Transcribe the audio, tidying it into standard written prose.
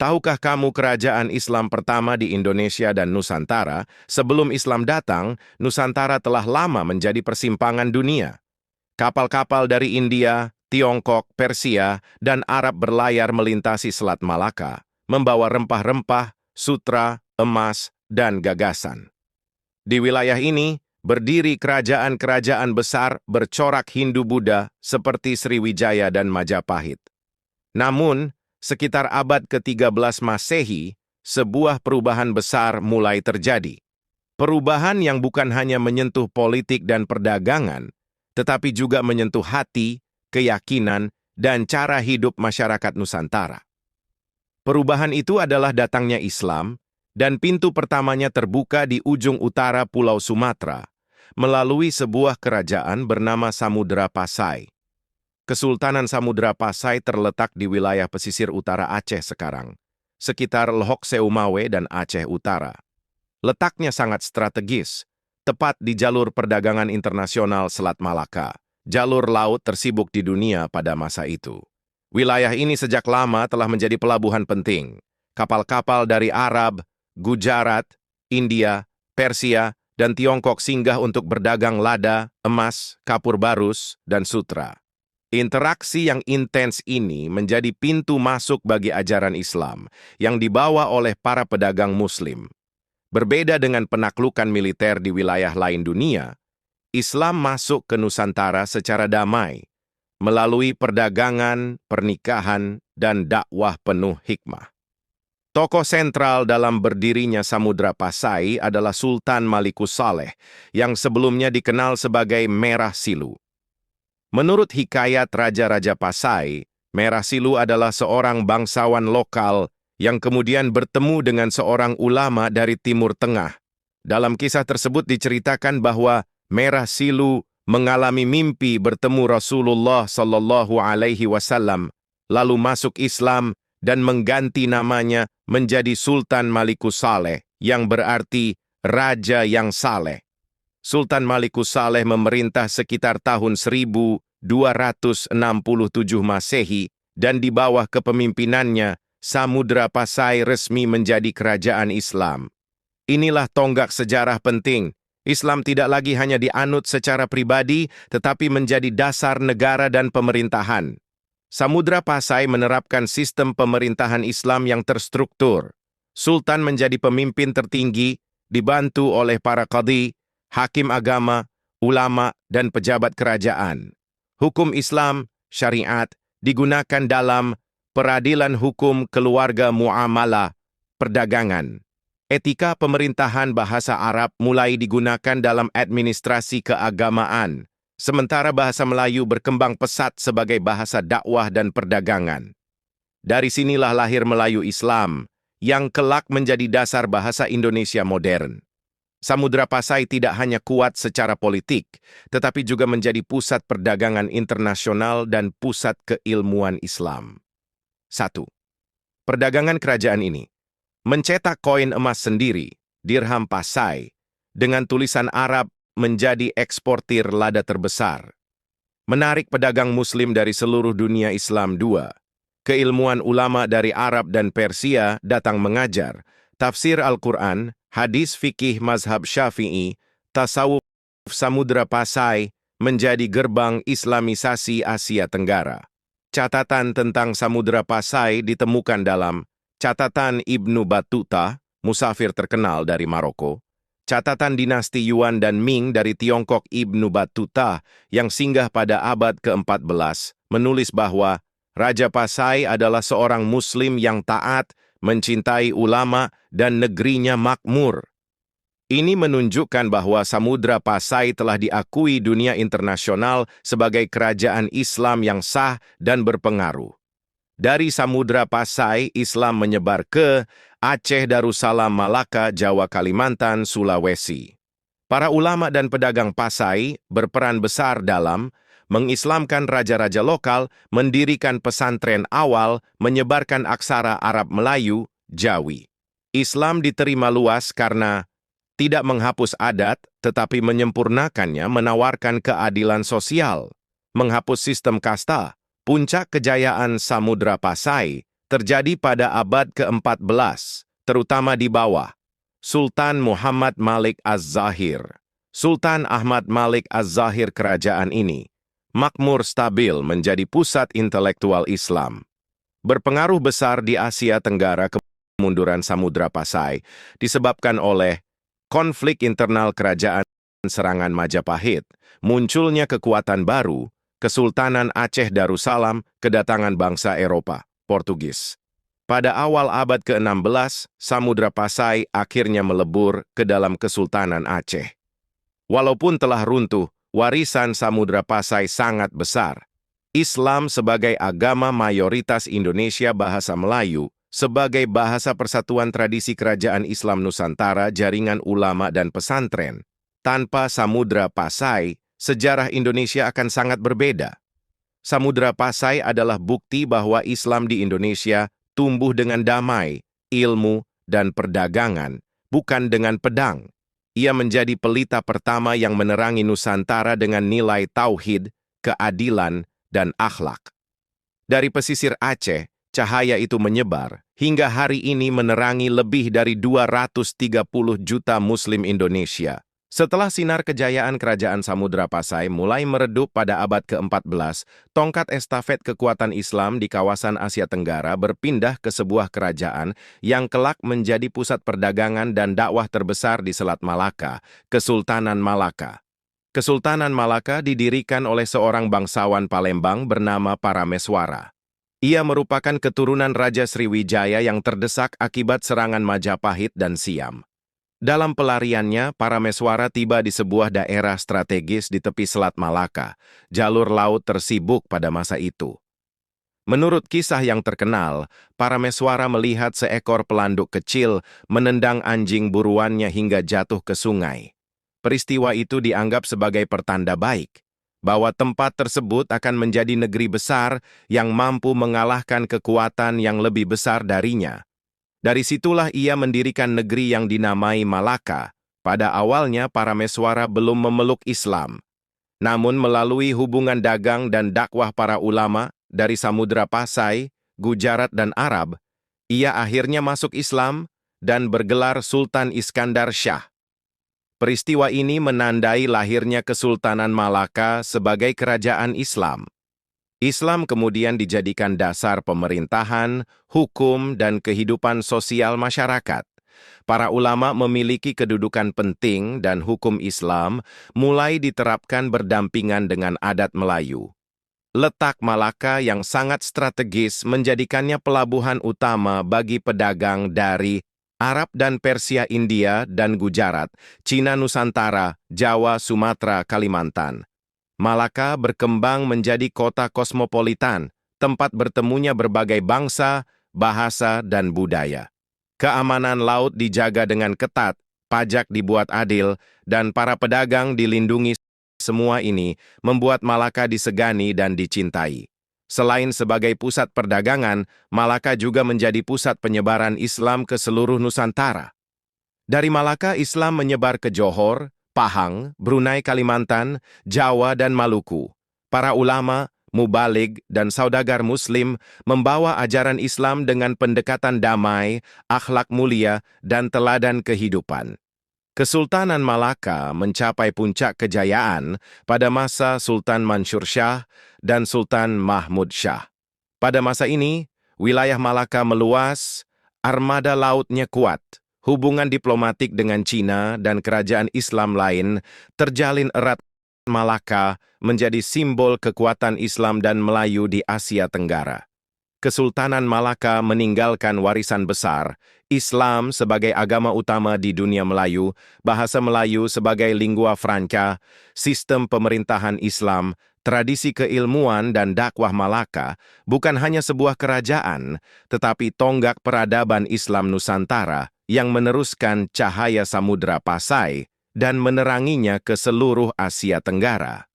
Tahukah kamu kerajaan Islam pertama di Indonesia dan Nusantara? Sebelum Islam datang, Nusantara telah lama menjadi persimpangan dunia. Kapal-kapal dari India, Tiongkok, Persia, dan Arab berlayar melintasi Selat Malaka, membawa rempah-rempah, sutra, emas, dan gagasan. Di wilayah ini, berdiri kerajaan-kerajaan besar bercorak Hindu-Buddha seperti Sriwijaya dan Majapahit. Namun, sekitar abad ke-13 Masehi, sebuah perubahan besar mulai terjadi. Perubahan yang bukan hanya menyentuh politik dan perdagangan, tetapi juga menyentuh hati, keyakinan, dan cara hidup masyarakat Nusantara. Perubahan itu adalah datangnya Islam, dan pintu pertamanya terbuka di ujung utara Pulau Sumatera, melalui sebuah kerajaan bernama Samudra Pasai. Kesultanan Samudra Pasai terletak di wilayah pesisir utara Aceh sekarang, sekitar Lhokseumawe Seumawe dan Aceh Utara. Letaknya sangat strategis, tepat di jalur perdagangan internasional Selat Malaka, jalur laut tersibuk di dunia pada masa itu. Wilayah ini sejak lama telah menjadi pelabuhan penting. Kapal-kapal dari Arab, Gujarat, India, Persia, dan Tiongkok singgah untuk berdagang lada, emas, kapur barus, dan sutra. Interaksi yang intens ini menjadi pintu masuk bagi ajaran Islam yang dibawa oleh para pedagang Muslim. Berbeda dengan penaklukan militer di wilayah lain dunia, Islam masuk ke Nusantara secara damai, melalui perdagangan, pernikahan, dan dakwah penuh hikmah. Tokoh sentral dalam berdirinya Samudra Pasai adalah Sultan Malikus Saleh, yang sebelumnya dikenal sebagai Merah Silu. Menurut hikayat Raja-Raja Pasai, Merah Silu adalah seorang bangsawan lokal yang kemudian bertemu dengan seorang ulama dari Timur Tengah. Dalam kisah tersebut diceritakan bahwa Merah Silu mengalami mimpi bertemu Rasulullah Shallallahu Alaihi Wasallam, lalu masuk Islam dan mengganti namanya menjadi Sultan Malikus Saleh, yang berarti Raja yang Saleh. Sultan Malikus Saleh memerintah sekitar tahun 1267 Masehi, dan di bawah kepemimpinannya, Samudra Pasai resmi menjadi kerajaan Islam. Inilah tonggak sejarah penting. Islam tidak lagi hanya dianut secara pribadi, tetapi menjadi dasar negara dan pemerintahan. Samudra Pasai menerapkan sistem pemerintahan Islam yang terstruktur. Sultan menjadi pemimpin tertinggi, dibantu oleh para qadhi, hakim agama, ulama, dan pejabat kerajaan. Hukum Islam, syariat, digunakan dalam peradilan hukum keluarga muamalah, perdagangan. Etika pemerintahan bahasa Arab mulai digunakan dalam administrasi keagamaan, sementara bahasa Melayu berkembang pesat sebagai bahasa dakwah dan perdagangan. Dari sinilah lahir Melayu Islam, yang kelak menjadi dasar bahasa Indonesia modern. Samudra Pasai tidak hanya kuat secara politik, tetapi juga menjadi pusat perdagangan internasional dan pusat keilmuan Islam. 1. Perdagangan kerajaan ini mencetak koin emas sendiri, dirham Pasai, dengan tulisan Arab menjadi eksportir lada terbesar. Menarik pedagang Muslim dari seluruh dunia Islam. 2. Keilmuan ulama dari Arab dan Persia datang mengajar, tafsir Al-Quran, hadis fikih mazhab Syafi'i, tasawuf. Samudra Pasai menjadi gerbang Islamisasi Asia Tenggara. Catatan tentang Samudra Pasai ditemukan dalam catatan Ibnu Battuta, musafir terkenal dari Maroko, catatan dinasti Yuan dan Ming dari Tiongkok. Ibnu Battuta yang singgah pada abad ke-14 menulis bahwa Raja Pasai adalah seorang Muslim yang taat, mencintai ulama, dan negerinya makmur. Ini menunjukkan bahwa Samudra Pasai telah diakui dunia internasional sebagai kerajaan Islam yang sah dan berpengaruh. Dari Samudra Pasai, Islam menyebar ke Aceh, Darussalam, Malaka, Jawa, Kalimantan, Sulawesi. Para ulama dan pedagang Pasai berperan besar dalam mengislamkan raja-raja lokal, mendirikan pesantren awal, menyebarkan aksara Arab Melayu, Jawi. Islam diterima luas karena tidak menghapus adat, tetapi menyempurnakannya, menawarkan keadilan sosial, menghapus sistem kasta. Puncak kejayaan Samudra Pasai terjadi pada abad ke-14, terutama di bawah Sultan Muhammad Malik Az-Zahir. Sultan Ahmad Malik Az-Zahir kerajaan ini makmur stabil menjadi pusat intelektual Islam. Berpengaruh besar di Asia Tenggara, kemunduran Samudra Pasai disebabkan oleh konflik internal kerajaan, serangan Majapahit, munculnya kekuatan baru, Kesultanan Aceh Darussalam, kedatangan bangsa Eropa, Portugis. Pada awal abad ke-16, Samudra Pasai akhirnya melebur ke dalam Kesultanan Aceh. Walaupun telah runtuh, warisan Samudra Pasai sangat besar. Islam sebagai agama mayoritas Indonesia, bahasa Melayu sebagai bahasa persatuan tradisi kerajaan Islam Nusantara, jaringan ulama dan pesantren. Tanpa Samudra Pasai, sejarah Indonesia akan sangat berbeda. Samudra Pasai adalah bukti bahwa Islam di Indonesia tumbuh dengan damai, ilmu, dan perdagangan, bukan dengan pedang. Ia menjadi pelita pertama yang menerangi Nusantara dengan nilai tauhid, keadilan, dan akhlak. Dari pesisir Aceh, cahaya itu menyebar, hingga hari ini menerangi lebih dari 230 juta Muslim Indonesia. Setelah sinar kejayaan kerajaan Samudra Pasai mulai meredup pada abad ke-14, tongkat estafet kekuatan Islam di kawasan Asia Tenggara berpindah ke sebuah kerajaan yang kelak menjadi pusat perdagangan dan dakwah terbesar di Selat Malaka, Kesultanan Malaka. Kesultanan Malaka didirikan oleh seorang bangsawan Palembang bernama Parameswara. Ia merupakan keturunan Raja Sriwijaya yang terdesak akibat serangan Majapahit dan Siam. Dalam pelariannya, Parameswara tiba di sebuah daerah strategis di tepi Selat Malaka, jalur laut tersibuk pada masa itu. Menurut kisah yang terkenal, Parameswara melihat seekor pelanduk kecil menendang anjing buruannya hingga jatuh ke sungai. Peristiwa itu dianggap sebagai pertanda baik, bahwa tempat tersebut akan menjadi negeri besar yang mampu mengalahkan kekuatan yang lebih besar darinya. Dari situlah ia mendirikan negeri yang dinamai Malaka. Pada awalnya, Parameswara belum memeluk Islam. Namun melalui hubungan dagang dan dakwah para ulama dari Samudra Pasai, Gujarat, dan Arab, ia akhirnya masuk Islam dan bergelar Sultan Iskandar Shah. Peristiwa ini menandai lahirnya Kesultanan Malaka sebagai kerajaan Islam. Islam kemudian dijadikan dasar pemerintahan, hukum, dan kehidupan sosial masyarakat. Para ulama memiliki kedudukan penting dan hukum Islam mulai diterapkan berdampingan dengan adat Melayu. Letak Malaka yang sangat strategis menjadikannya pelabuhan utama bagi pedagang dari Arab dan Persia, India dan Gujarat, Cina Nusantara, Jawa, Sumatera, Kalimantan. Malaka berkembang menjadi kota kosmopolitan, tempat bertemunya berbagai bangsa, bahasa, dan budaya. Keamanan laut dijaga dengan ketat, pajak dibuat adil, dan para pedagang dilindungi. Semua ini membuat Malaka disegani dan dicintai. Selain sebagai pusat perdagangan, Malaka juga menjadi pusat penyebaran Islam ke seluruh Nusantara. Dari Malaka, Islam menyebar ke Johor, Pahang, Brunei, Kalimantan, Jawa, dan Maluku. Para ulama, mubalig, dan saudagar Muslim membawa ajaran Islam dengan pendekatan damai, akhlak mulia, dan teladan kehidupan. Kesultanan Malaka mencapai puncak kejayaan pada masa Sultan Mansur Shah dan Sultan Mahmud Shah. Pada masa ini, wilayah Malaka meluas, armada lautnya kuat, hubungan diplomatik dengan Cina dan kerajaan Islam lain terjalin erat. Malaka menjadi simbol kekuatan Islam dan Melayu di Asia Tenggara. Kesultanan Malaka meninggalkan warisan besar, Islam sebagai agama utama di dunia Melayu, bahasa Melayu sebagai lingua franca, sistem pemerintahan Islam, tradisi keilmuan dan dakwah Malaka bukan hanya sebuah kerajaan, tetapi tonggak peradaban Islam Nusantara yang meneruskan cahaya Samudra Pasai dan meneranginya ke seluruh Asia Tenggara.